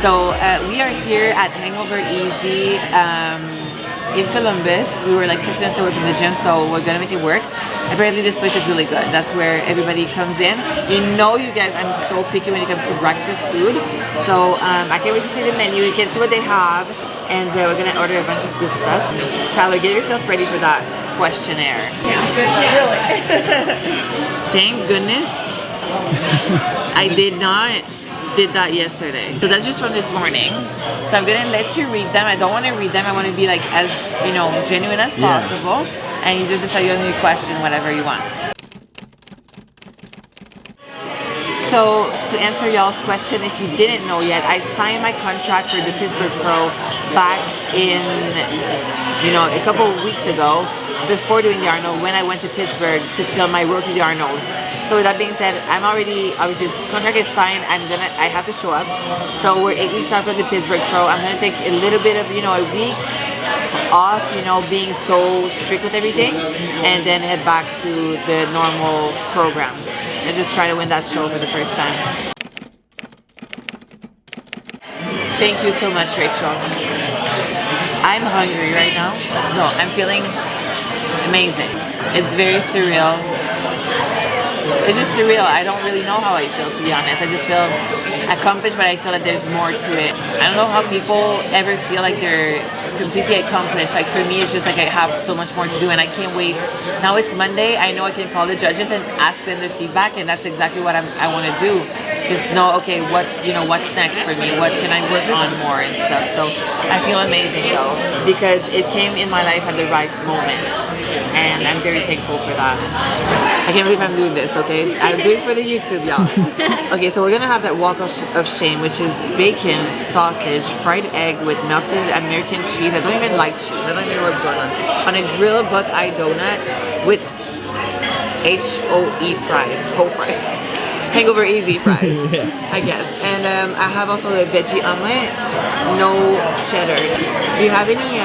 So we are here at Hangover Easy in Columbus. We were like 6 minutes away from the gym, so we're gonna make it work. Apparently this place is really good. That's where everybody comes in. You know, you guys, I'm so picky when it comes to breakfast food. So I can't wait to see the menu. You can see what they have. And we're gonna order a bunch of good stuff. Tyler, get yourself ready for that questionnaire. Really? Thank goodness I did that yesterday. So that's just from this morning. So I'm gonna let you read them. I don't want to read them. I want to be like as, you know, genuine as possible. And you just decide you're gonna question whatever you want. So to answer y'all's question, if you didn't know yet, I signed my contract for the Pittsburgh Pro back in, you know, a couple of weeks ago before doing the Arnold when I went to Pittsburgh to film my road to the Arnold. So with that being said, I'm already, obviously the contract is signed, I have to show up. So we're 8 weeks out from the Pittsburgh Pro. I'm gonna take a little bit of, you know, a week off, you know, being so strict with everything, and then head back to the normal program and just try to win that show for the first time. Thank you so much, Rachel. I'm hungry right now. No, I'm feeling amazing. It's very surreal. It's just surreal. I don't really know how I feel, to be honest. I just feel accomplished, but I feel like there's more to it. I don't know how people ever feel like they're completely accomplished. Like for me, it's just like I have so much more to do and I can't wait. Now it's Monday. I know I can call the judges and ask them their feedback, and that's exactly what I want to do. Just know, okay, what's next for me? What can I work on more and stuff? So I feel amazing though, because it came in my life at the right moment. And I'm very thankful for that. I can't believe I'm doing this, okay? I'm doing it for the YouTube, y'all. Okay, so we're gonna have that walk of shame, which is bacon, sausage, fried egg with melted American cheese. I don't even like cheese. I don't even know what's going on a grilled buckeye donut with HOE fries, whole fries. Hangover Easy fries, I guess. And I have also a veggie omelet, no cheddar. Do you have any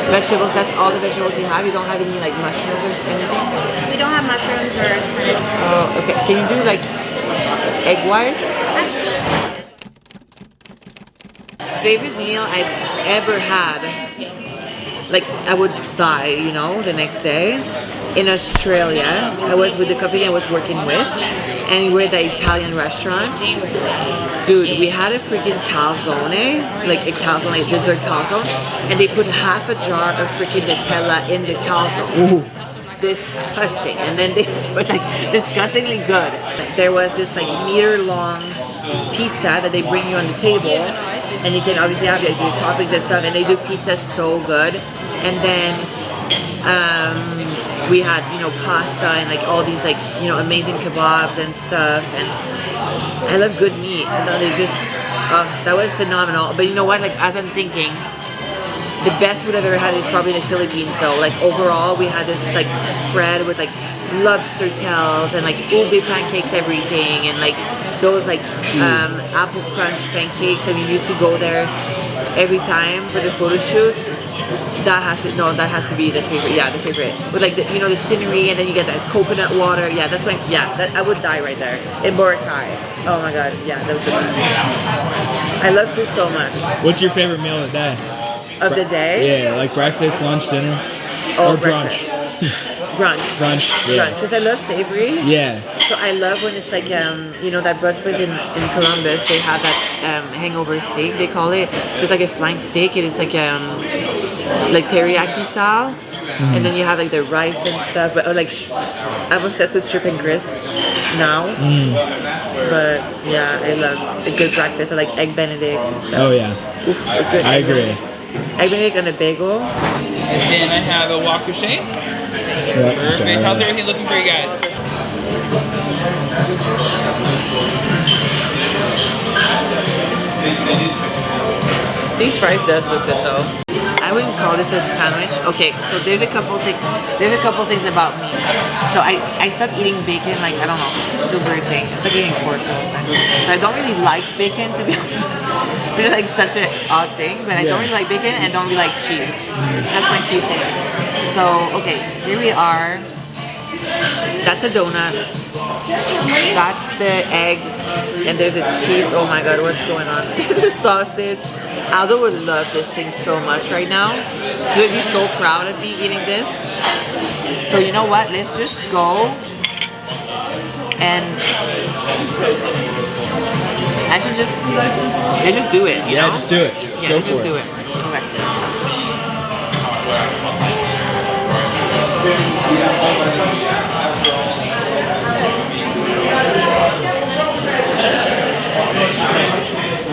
vegetables? That's all the vegetables you have? You don't have any like mushrooms or anything? We don't have mushrooms or spinach. Oh, okay. Can you do like egg whites? Favorite meal I've ever had, like I would die, you know, the next day. In Australia, I was with the company I was working with, and we were at the Italian restaurant. Dude, we had a freaking calzone, like a calzone, like dessert calzone, and they put half a jar of freaking Nutella in the calzone. Ooh. Disgusting. And then they were like disgustingly good. There was this like meter-long pizza that they bring you on the table, and you can obviously have like your toppings and stuff, and they do pizza so good. And then we had, you know, pasta and like all these like, you know, amazing kebabs and stuff, and I love good meat. And they just, that was phenomenal. But you know what, like as I'm thinking, the best food I've ever had is probably in the Philippines though. Like overall, we had this like spread with like lobster tails and like ube pancakes, everything, and like those like apple crunch pancakes, and we used to go there every time for the photo shoot. That has to be the favorite. Yeah, the favorite. With like the, you know, the scenery, and then you get that coconut water. Yeah, that's like, yeah, that I would die right there in Boracay. Oh my god, yeah, that was the best. I love food so much. What's your favorite meal of the day? Of the day? Yeah, like breakfast, lunch, dinner, or brunch. Brunch, yeah. because I love savory. Yeah. So I love when it's like, you know, that brunch place in Columbus, they have that hangover steak, they call it. So it's like a flank steak, and it's like teriyaki style. And then you have like the rice and stuff, but like, I'm obsessed with shrimp and grits now. But yeah, I love a good breakfast. I like egg benedicts and stuff. Oh yeah. Oof, a good I agree. Egg benedict and a bagel. And then I have a walk of shame. Perfect. How's everything looking for you guys? These fries does look good though. I wouldn't call this a sandwich. Okay, so there's a couple things about me. So I stopped eating bacon, like, I don't know, it's a weird thing. It's like eating pork. So I don't really like bacon, to be honest. It's like such an odd thing, but I don't really like bacon and don't really like cheese. That's my two things. So, okay, here we are. That's a donut. That's the egg, and there's a cheese. Oh my god, what's going on? The sausage. Aldo would love this thing so much right now. He would be so proud of me eating this. So you know what? Let's just go and let's just do it. You know? Just do it. Yeah, Go let's for just it. do it. Okay.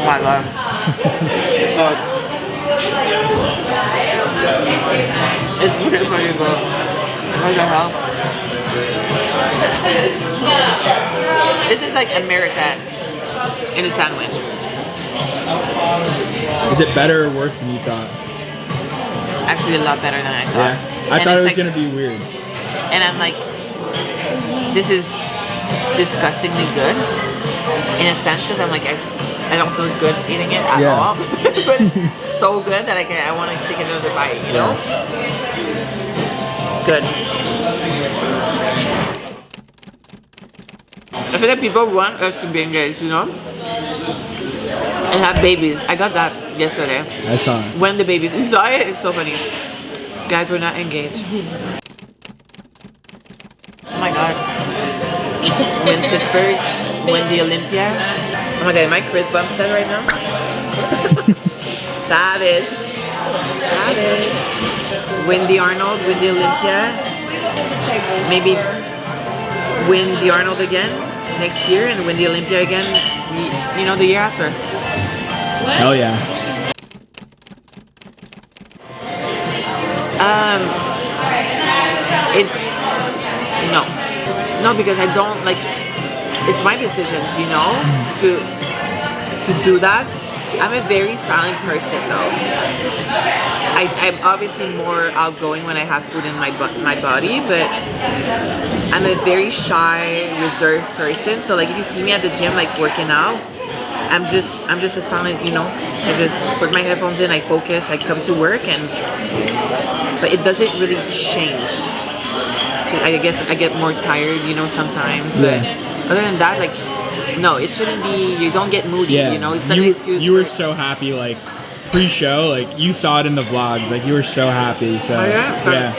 Oh my god. It's pretty funny, bro. What the hell? This is like America in a sandwich. Is it better or worse than you thought? Actually, a lot better than I thought. Yeah. I thought it was like, gonna be weird. And I'm like, this is disgustingly good in a sense because I'm like, I don't feel good eating it at all. But it's so good that I want to take another bite, you know? Good. I feel like people want us to be engaged, you know? And have babies. I got that yesterday. I saw it. When the babies, you saw it? It's so funny. Guys, we're not engaged. Oh my god. When Pittsburgh win the Olympia. Oh my god, am I Chris Bumstead right now? Savage. Savage. Win the Arnold, win the Olympia. Maybe win the Arnold again next year and win the Olympia again, you know, the year after. Hell yeah. No, because I don't like. It's my decisions, you know, to do that. I'm a very silent person, though. I'm obviously more outgoing when I have food in my body, but I'm a very shy, reserved person. So like, if you see me at the gym, like working out, I'm just a silent, you know. I just put my headphones in, I focus, I come to work, but it doesn't really change. I guess I get more tired, you know, sometimes. But other than that, like, no, it shouldn't be. You don't get moody, you know. It's an excuse. You were so happy, like pre-show, like you saw it in the vlogs, like you were so happy. So yeah,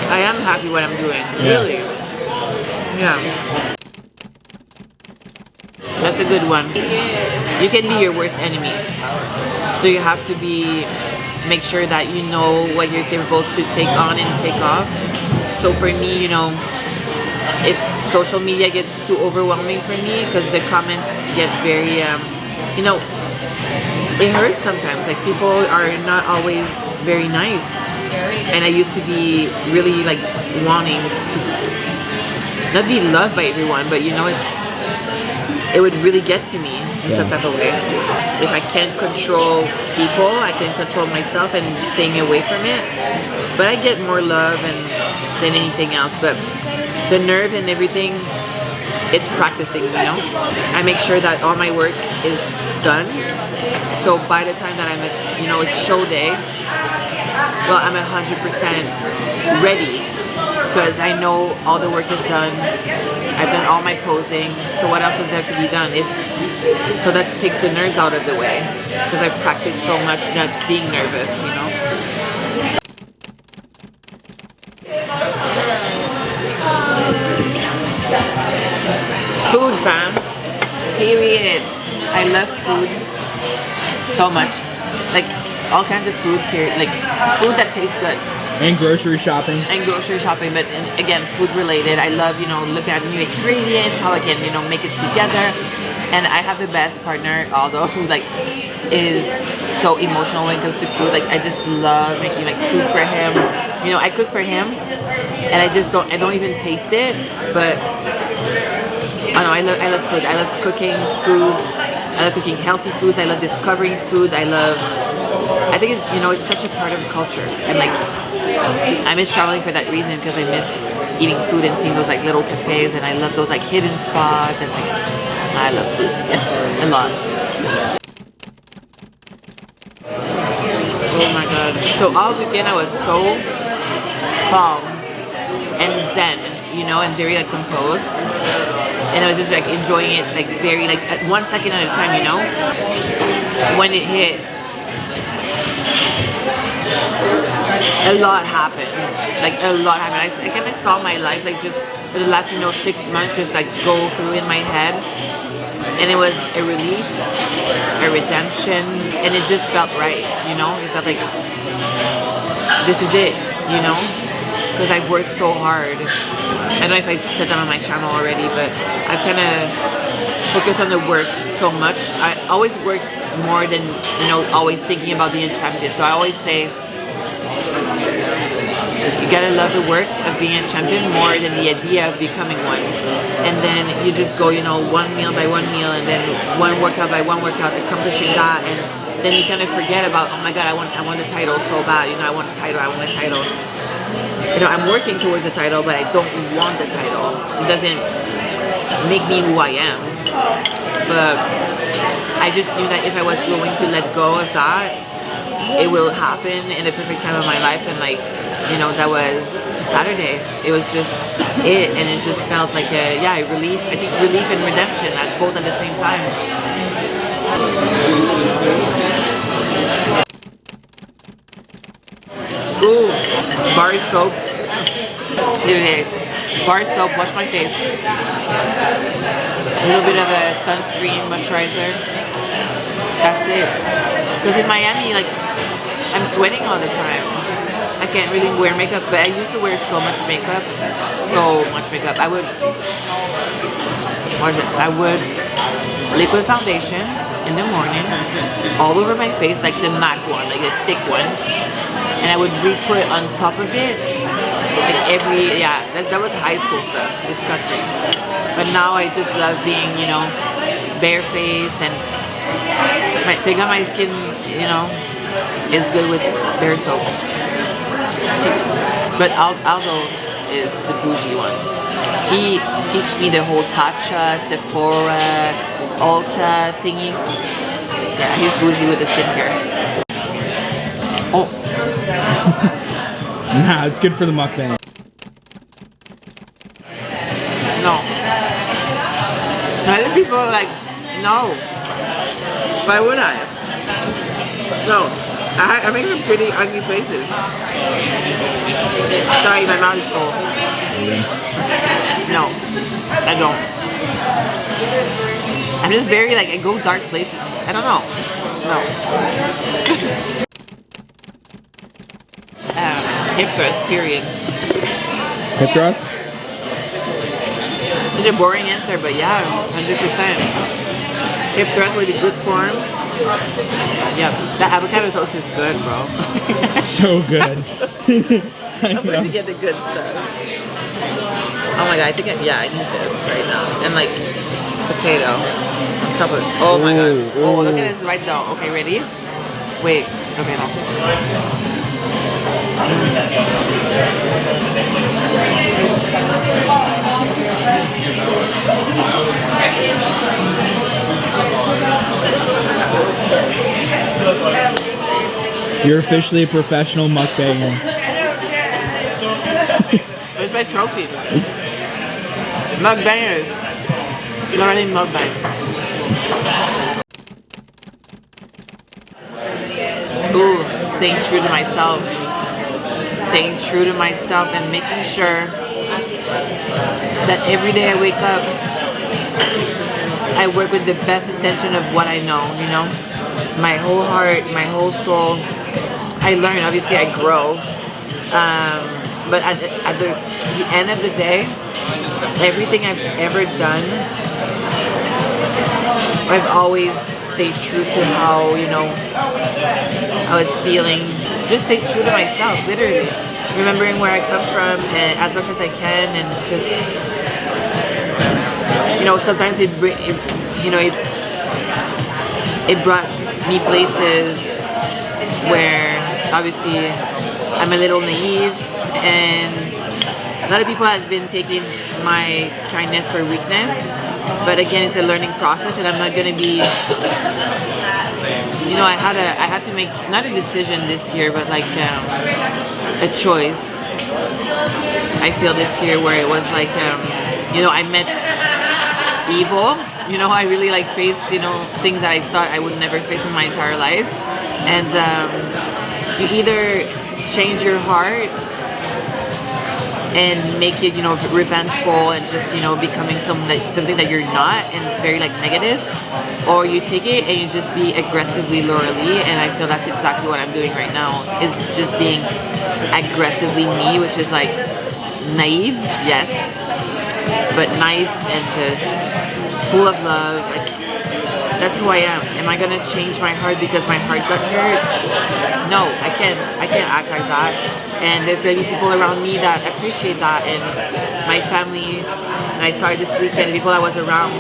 I am happy what I'm doing. Really, yeah. That's a good one. You can be your worst enemy, so you have to make sure that you know what you're capable to take on and take off. So for me, you know, if social media gets too overwhelming for me, because the comments get very, you know, it hurts sometimes. Like, people are not always very nice. And I used to be really, like, wanting to not be loved by everyone, but, you know, it would really get to me in some type of way. If I can't control people, I can control myself and staying away from it. But I get more love than anything else. But the nerve and everything, it's practicing, you know? I make sure that all my work is done. So by the time that I'm at, you know, it's show day, well, I'm 100% ready because I know all the work is done. I've done all my posing. So what else is there to be done? So that takes the nerves out of the way because I've practiced so much not being nervous, you know? Food, fam. Period. I love food so much. Like, all kinds of food here. Like, food that tastes good. And grocery shopping. And grocery shopping, but again, food related. I love, you know, looking at new ingredients, how I can, you know, make it together. And I have the best partner, Aldo, who, like, is so emotional when it comes to food. Like, I just love making, like, food for him. You know, I cook for him, and I don't even taste it, but I know, I love food. I love cooking foods. I love cooking healthy foods. I love discovering food. I think it's, you know, it's such a part of culture. And like, I miss traveling for that reason because I miss eating food and seeing those like little cafes, and I love those like hidden spots, and like, I love food a lot. Oh my god. So all weekend I was so calm and zen, you know, and very like composed. And I was just like enjoying it, like very like at 1 second at a time, you know. When it hit, a lot happened. Like a lot happened. I kind of saw my life like just for the last 6 months just like go through in my head, and it was a relief, a redemption, and it just felt right, you know. It felt like this is it, you know, because I've worked so hard. I don't know if I said that on my channel already, but I've kind of focused on the work so much. I always worked more than, you know, always thinking about being champion. So I always say you gotta love the work of being a champion more than the idea of becoming one. And then you just go, you know, one meal by one meal, and then one workout by one workout, accomplishing that, and then you kind of forget about, oh my god, I want the title so bad, you know, I want a title. You know, I'm working towards the title, but I don't want the title. It doesn't make me who I am. But I just knew that if I was going to let go of that, it will happen in the perfect time of my life. And like, you know, that was Saturday. It was just it, and it just felt like a relief. I think relief and redemption at both at the same time. Ooh, bar soap. Literally, bar soap, wash my face. A little bit of a sunscreen moisturizer. That's it. Because in Miami, like, I'm sweating all the time. I can't really wear makeup, but I used to wear so much makeup. I would liquid foundation in the morning, all over my face, like the MAC one, like the thick one. And I would re-put on top of it, like that was high school stuff, disgusting. But now I just love being, you know, barefaced, and my skin, you know, is good with bare soap. But Aldo is the bougie one. He teach me the whole Tatcha, Sephora, Ulta thingy. Yeah, he's bougie with the skincare. Oh. Nah, it's good for the mukbang. No. Other people are like, no. Why would I? No. I make some pretty ugly faces. Sorry, my mouth is full. No, I don't. I'm just very like, I go dark places. I don't know. No. Hip thrust, period. Hip thrust? It's a boring answer, but yeah, 100%. Hip thrust with a good form. Yep, that avocado toast is good, bro. So good. I'm supposed to get the good stuff. Oh my god, I need this right now. And like, potato on top of it. Oh my god. Oh, look at this right now. Okay, ready? Wait. Okay, no. You're officially a professional mukbanger. Where's my trophy? Mukbangers. Lauralie Mukbang. Ooh, staying true to myself. Staying true to myself and making sure that every day I wake up, I work with the best intention of what I know, you know? My whole heart, my whole soul. I learn, obviously I grow. But at the end of the day, everything I've ever done, I've always stayed true to how, you know, I was feeling. Just stay true to myself, literally. Remembering where I come from and as much as I can, and just, you know, sometimes it brought me places where obviously I'm a little naive, and a lot of people have been taking my kindness for weakness, but again, it's a learning process, and I'm not gonna be, you know, I had to make not a decision this year, but like a choice. I feel this year where it was like you know, I met evil. You know, I really like faced, you know, things that I thought I would never face in my entire life. And you either change your heart and make it, you know, revengeful and just, you know, becoming something that you're not and very like negative, or you take it and you just be aggressively Lauralie. And I feel that's exactly what I'm doing right now, is just being aggressively me, which is like naive, yes, but nice and just full of love. Like, that's who I am. Am I gonna change my heart because my heart got hurt? No, I can't act like that. And there's gonna be people around me that appreciate that, and my family. And I started this weekend, the people I was around,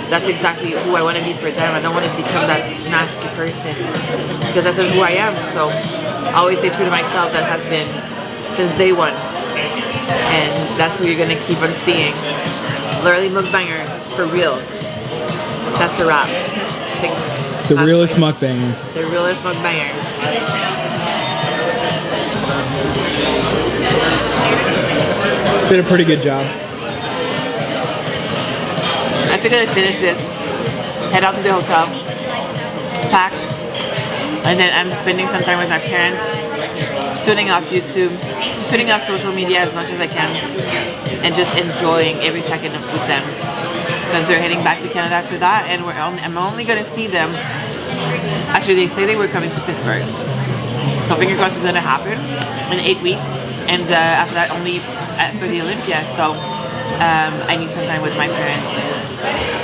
that's exactly who I want to be for them. I don't want to become that nasty person, because that's who I am. So I always stay true to myself. That has been since day one, and that's who you're gonna keep on seeing. Lauralie Mukbanger, for real. That's a wrap. The realest mukbanger. The realest mukbanger. Did a pretty good job. I'm actually gonna finish this, head out to the hotel, pack, and then I'm spending some time with my parents, tuning off YouTube, tuning off social media as much as I can, and just enjoying every second with them. Because they're heading back to Canada after that, and I'm only gonna see them. Actually, they say they were coming to Pittsburgh, so finger crossed it's gonna happen in 8 weeks, and after that, only after the Olympia. So I need some time with my parents.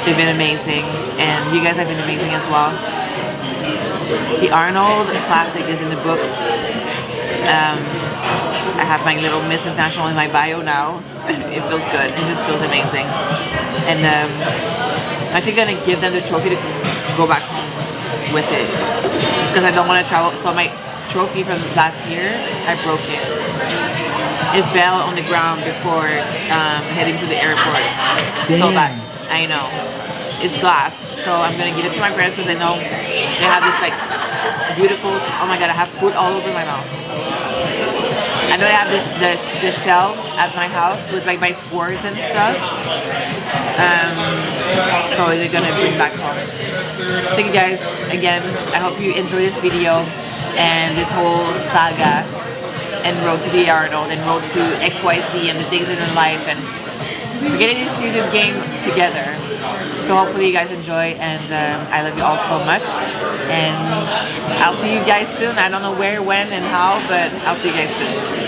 They've been amazing, and you guys have been amazing as well. The Arnold Classic is in the books. I have my little Miss International in my bio now. It feels good. It just feels amazing. And I'm actually gonna give them the trophy to go back home with it, just because I don't want to travel. So my trophy from last year, I broke it. It fell on the ground before heading to the airport. Damn. So bad. I know. It's glass. So I'm gonna give it to my parents because I know they have this like beautiful. Oh my god! I have food all over my mouth. I know I have the shell at my house with like my swords and stuff. So they're gonna bring back home. Thank you guys again. I hope you enjoy this video and this whole saga and road to the Arnold and road to XYZ and the things in your life, and we're getting this YouTube game together. So hopefully you guys enjoy, and I love you all so much, and I'll see you guys soon. I don't know where, when, and how, but I'll see you guys soon.